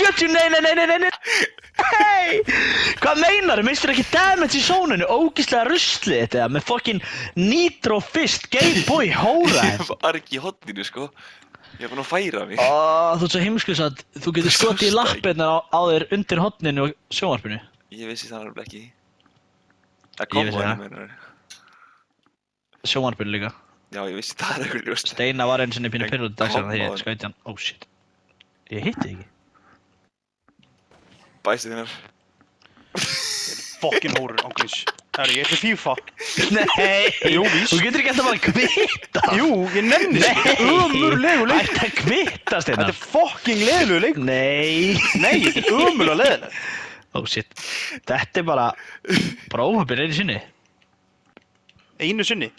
70, nei. Hei! Hvað meinar? Mistur ekki damage í sónunni? Ógeðslega ruslið þetta með fucking Nitro Fist Game Boy hóra. Ég var ekki í hotninu, sko. Ég er búinn að færa mig. Þú ert svo heimskus að þú getur skotið í lappirnar á þér undir hotninu og sjónvarpinu. Ég vissi það alveg ekki. Það Ég kom vissi á það. henni meinar. Sjónvarpinu líka. Já, ég vissi það eitthvað ljóst. Steina var einu sinni pínu En pyrrúti dagsana kom þegar á ég hann. skauti hann. Oh shit. Ég hitti ekki. Bæsið þinnar. Fokkin hórur, ángríns. Herri, ég ætla FIFA. Nei! Jú, víst. Þú getur ekki alltaf að kvitta! Jú, ég nenni Nei! ömurlegu leik. Ætti að kvitta, Steina! Þetta er fokking leiðilegu leik. Nei! Nei, þetta er ömurlega leiðilegt. Oh shit. Þetta er bara óhöfnir einu sinni. Einu sinni.